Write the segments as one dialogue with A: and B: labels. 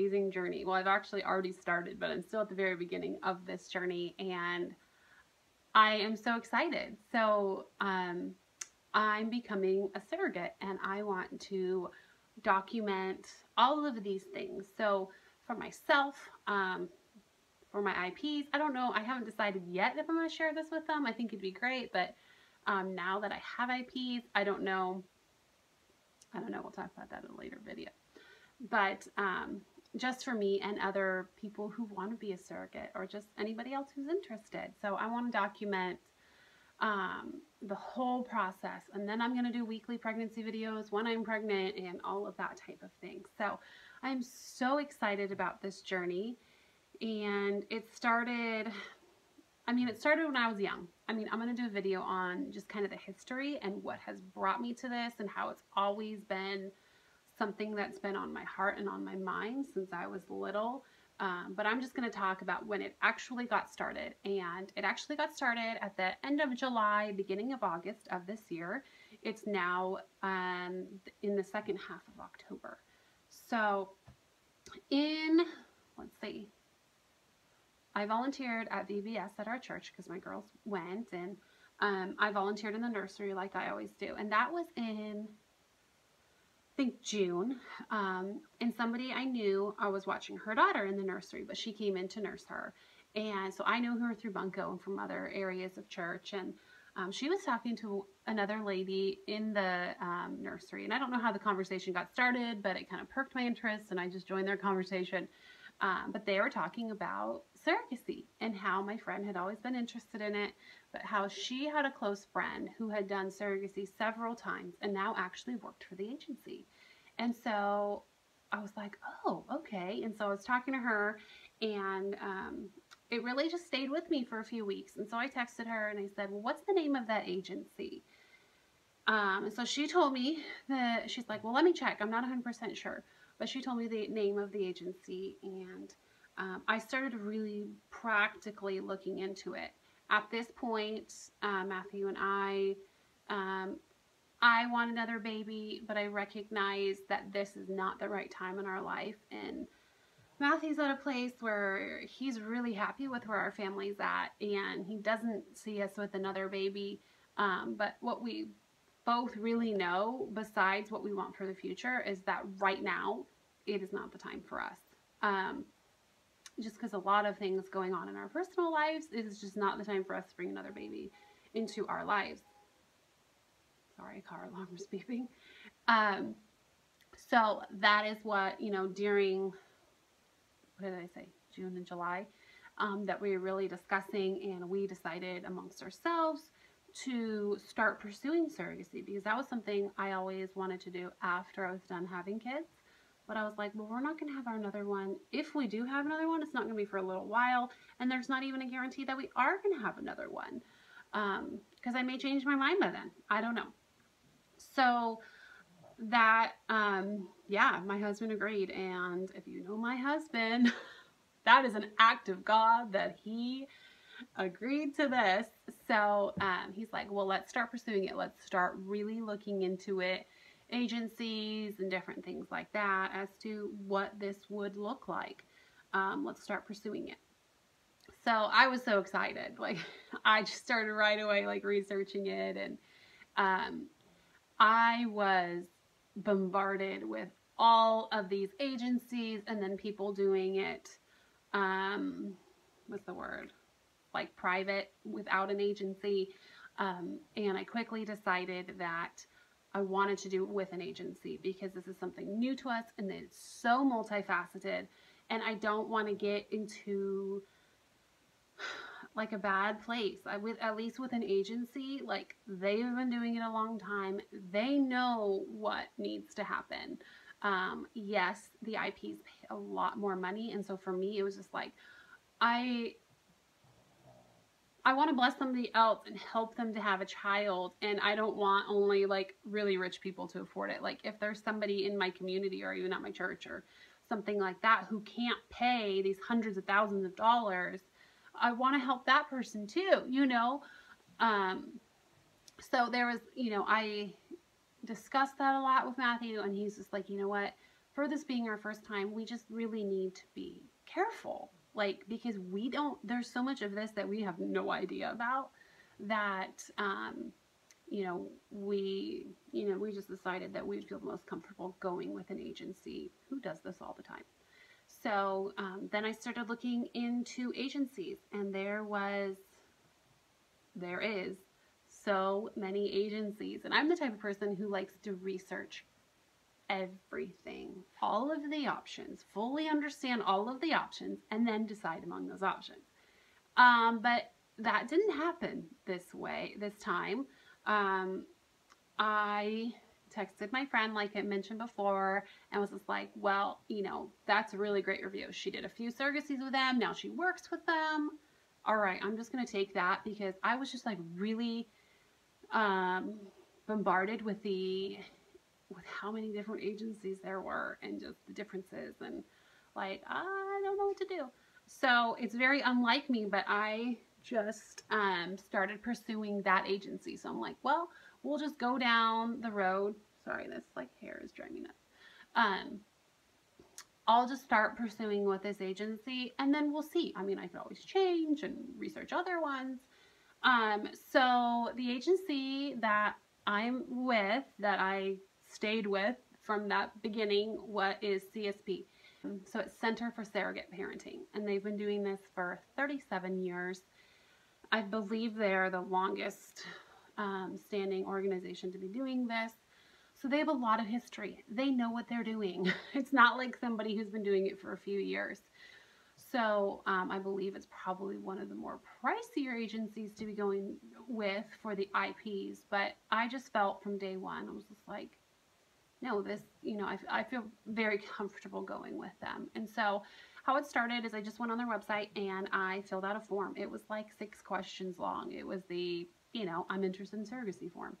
A: amazing journey. Well, I've actually already started, but I'm still at the very beginning of this journey, and I am so excited. So I'm becoming a surrogate, and I want to document all of these things. So for myself, for my IPs, I don't know. I haven't decided yet if I'm going to share this with them. I think it'd be great, but now that I have IPs, I don't know. We'll talk about that in a later video. But just for me and other people who want to be a surrogate, or just anybody else who's interested. So I want to document the whole process, and then I'm going to do weekly pregnancy videos when I'm pregnant and all of that type of thing. So I'm so excited about this journey, and it started when I was young. I'm going to do a video on just kind of the history and what has brought me to this, and how it's always been something that's been on my heart and on my mind since I was little. But I'm just going to talk about when it actually got started. And it actually got started at the end of July, beginning of August of this year. It's now in the second half of October. So let's see, I volunteered at VBS at our church because my girls went, and I volunteered in the nursery like I always do. And that was in, I think, June. And somebody I knew, I was watching her daughter in the nursery, but she came in to nurse her. And so I knew her through Bunko and from other areas of church. And she was talking to another lady in the nursery. And I don't know how the conversation got started, but it kind of perked my interest, and I just joined their conversation. But they were talking about surrogacy and how my friend had always been interested in it, but how she had a close friend who had done surrogacy several times and now actually worked for the agency. And so I was like, oh, okay. And so I was talking to her, and it really just stayed with me for a few weeks. And so I texted her and I said, well, what's the name of that agency? And so she told me that, she's like, well, let me check. I'm not 100% sure. But she told me the name of the agency, and I started really practically looking into it. At this point, Matthew and I want another baby, but I recognize that this is not the right time in our life. And Matthew's at a place where he's really happy with where our family's at, and he doesn't see us with another baby. But what we both really know, besides what we want for the future, is that right now it is not the time for us. Just because a lot of things going on in our personal lives, it is just not the time for us to bring another baby into our lives. Sorry, car alarm is beeping. So that is what, during, what did I say, June and July, that we were really discussing, and we decided amongst ourselves to start pursuing surrogacy, because that was something I always wanted to do after I was done having kids. But I was like, well, we're not going to have another one. If we do have another one, it's not going to be for a little while, and there's not even a guarantee that we are going to have another one, because I may change my mind by then. I don't know. So that, yeah, my husband agreed. And if you know my husband, that is an act of God that he agreed to this. So he's like, well, let's start pursuing it. Let's start really looking into it, agencies and different things like that, as to what this would look like. Let's start pursuing it. So I was so excited. Like, I just started right away, like, researching it, and I was bombarded with all of these agencies, and then people doing it, what's the word? Like private, without an agency. And I quickly decided that I wanted to do it with an agency, because this is something new to us, and it's so multifaceted, and I don't want to get into like a bad place. At least with an agency, like, they've been doing it a long time. They know what needs to happen. Yes, the IPs pay a lot more money, and so for me, it was just like, I want to bless somebody else and help them to have a child, and I don't want only, like, really rich people to afford it. Like, if there's somebody in my community, or even at my church or something like that, who can't pay these hundreds of thousands of dollars, I want to help that person too, So there was, I discussed that a lot with Matthew, and he's just like, you know what, for this being our first time, we just really need to be careful. Like, because there's so much of this that we have no idea about that, we just decided that we'd feel most comfortable going with an agency who does this all the time. So then I started looking into agencies, and there is so many agencies. And I'm the type of person who likes to research everything, all of the options, fully understand all of the options, and then decide among those options. But that didn't happen this time. I texted my friend, like I mentioned before, and was just like, well, that's a really great review. She did a few surrogacies with them. Now she works with them. All right, I'm just going to take that, because I was just like really bombarded with how many different agencies there were, and just the differences, and like, I don't know what to do. So it's very unlike me, but I just started pursuing that agency. So I'm like, well, we'll just go down the road. Sorry, this like hair is driving me nuts. I'll just start pursuing with this agency, and then we'll see. I mean, I could always change and research other ones. So the agency that I'm with, that I stayed with from that beginning, is CSP. So it's Center for Surrogate Parenting, and they've been doing this for 37 years. I believe they're the longest standing organization to be doing this. So they have a lot of history. They know what they're doing. It's not like somebody who's been doing it for a few years. So I believe it's probably one of the more pricier agencies to be going with for the IPs. But I just felt from day one, I was just like, no, I feel very comfortable going with them. And so how it started is I just went on their website and I filled out a form. It was like 6 questions long. It was the, I'm interested in surrogacy form.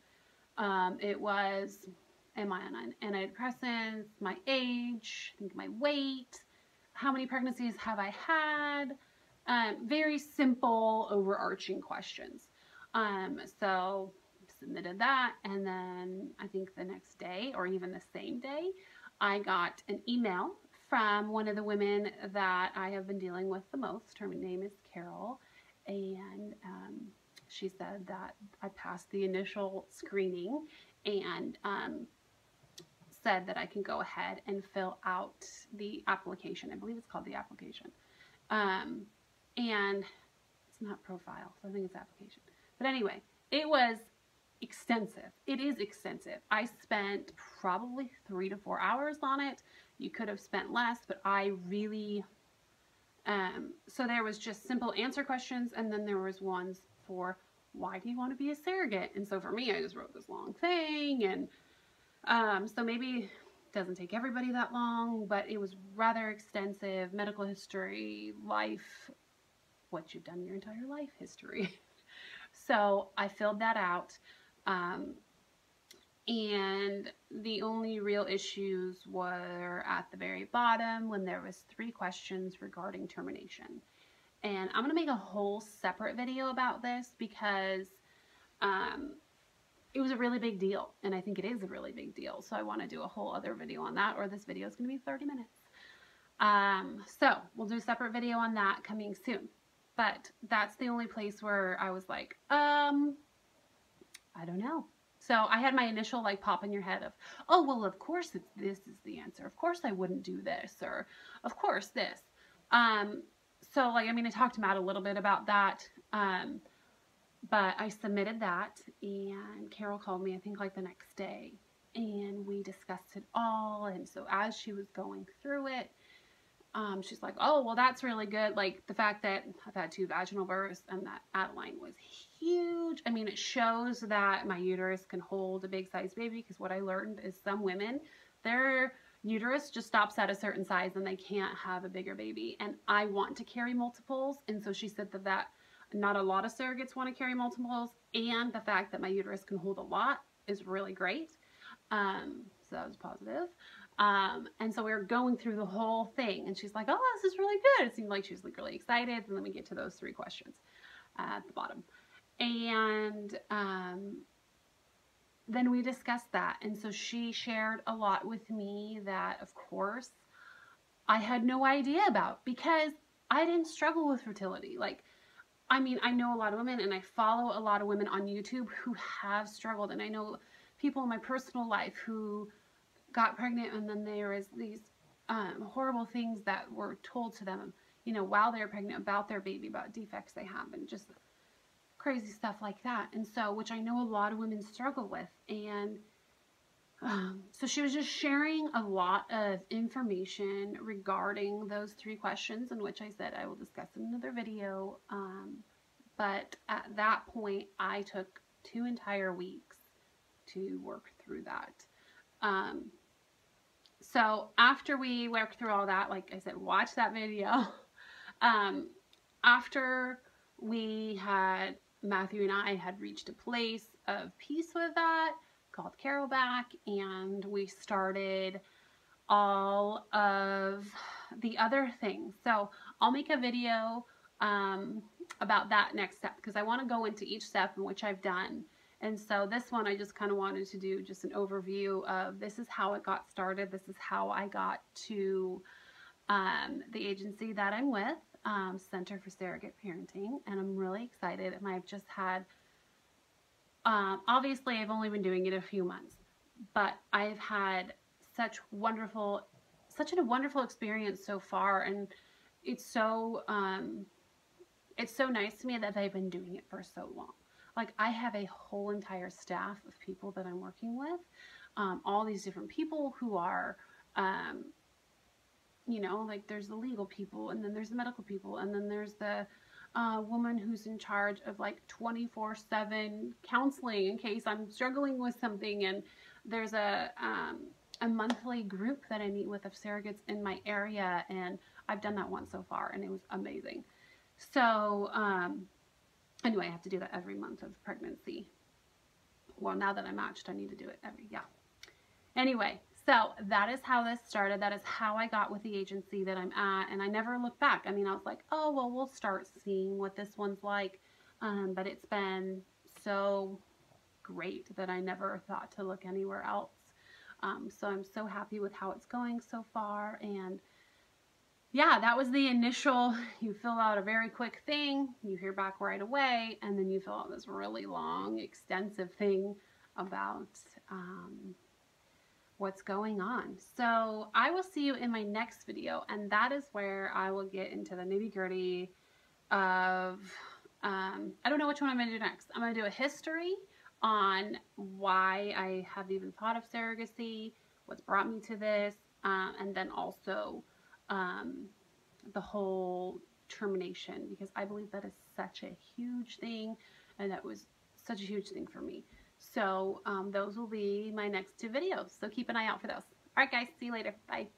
A: It was, am I on antidepressants, my age, I think my weight, how many pregnancies have I had? Very simple, overarching questions. So submitted that, and then I think the next day, or even the same day, I got an email from one of the women that I have been dealing with the most. Her name is Carol, and she said that I passed the initial screening, and said that I can go ahead and fill out the application. I believe it's called the application. And it's not profile, so I think it's application. But anyway, it was extensive. It is extensive. I spent probably 3 to 4 hours on it. You could have spent less, but I really, so there was just simple answer questions, and then there was ones for, why do you want to be a surrogate? And so for me, I just wrote this long thing, and so maybe it doesn't take everybody that long, but it was rather extensive. Medical history, life, what you've done your entire life history. So I filled that out. And the only real issues were at the very bottom, when there was 3 questions regarding termination. And I'm going to make a whole separate video about this, because it was a really big deal, and I think it is a really big deal. So I want to do a whole other video on that, or this video is going to be 30 minutes. So we'll do a separate video on that coming soon. But that's the only place where I was like, I don't know. So I had my initial like pop in your head of, oh, well, of course this is the answer. Of course I wouldn't do this, or of course this. So like, I mean, I talked to Matt a little bit about that. But I submitted that, and Carol called me, I think like the next day, and we discussed it all. And so as she was going through it, she's like, oh, well, that's really good. Like the fact that I've had 2 vaginal births, and that Adeline was huge. I mean, it shows that my uterus can hold a big size baby, because what I learned is some women, their uterus just stops at a certain size and they can't have a bigger baby. And I want to carry multiples. And so she said that not a lot of surrogates want to carry multiples, and the fact that my uterus can hold a lot is really great. So that was positive. And so we were going through the whole thing, and she's like, oh, this is really good. It seemed like she was like really excited. And then we get to those 3 questions at the bottom. And then we discussed that. And so she shared a lot with me that, of course, I had no idea about, because I didn't struggle with fertility. Like, I mean, I know a lot of women, and I follow a lot of women on YouTube who have struggled. And I know people in my personal life who got pregnant, and then there was these horrible things that were told to them, you know, while they were pregnant, about their baby, about defects they have, and just crazy stuff like that. And so, which I know a lot of women struggle with. And so she was just sharing a lot of information regarding those 3 questions, in which I said I will discuss in another video. But at that point, I took 2 entire weeks to work through that. So after we worked through all that, like I said, watch that video. After Matthew and I had reached a place of peace with that, called Carol back, and we started all of the other things. So I'll make a video about that next step, because I want to go into each step in which I've done. And so this one, I just kind of wanted to do just an overview of, this is how it got started. This is how I got to the agency that I'm with, Center for Surrogate Parenting. And I'm really excited. And I've just had, obviously I've only been doing it a few months, but I've had such a wonderful experience so far. And it's so nice to me that they've been doing it for so long. Like, I have a whole entire staff of people that I'm working with, all these different people who are, you know, like, there's the legal people, and then there's the medical people, and then there's the woman who's in charge of, like, 24/7 counseling in case I'm struggling with something. And there's a monthly group that I meet with of surrogates in my area, and I've done that once so far, and it was amazing. So, anyway, I have to do that every month of pregnancy. Well, now that I'm matched, I need to do it Anyway, so that is how this started. That is how I got with the agency that I'm at, and I never looked back. I mean, I was like, oh, well, we'll start seeing what this one's like. But it's been so great that I never thought to look anywhere else. So I'm so happy with how it's going so far. And yeah, that was the initial, you fill out a very quick thing, you hear back right away, and then you fill out this really long, extensive thing about what's going on. So I will see you in my next video, and that is where I will get into the nitty-gritty of, I don't know which one I'm going to do next. I'm going to do a history on why I have even thought of surrogacy, what's brought me to this, and then also the whole termination, because I believe that is such a huge thing, and that was such a huge thing for me. So those will be my next 2 videos, so keep an eye out for those. Alright guys, see you later. Bye.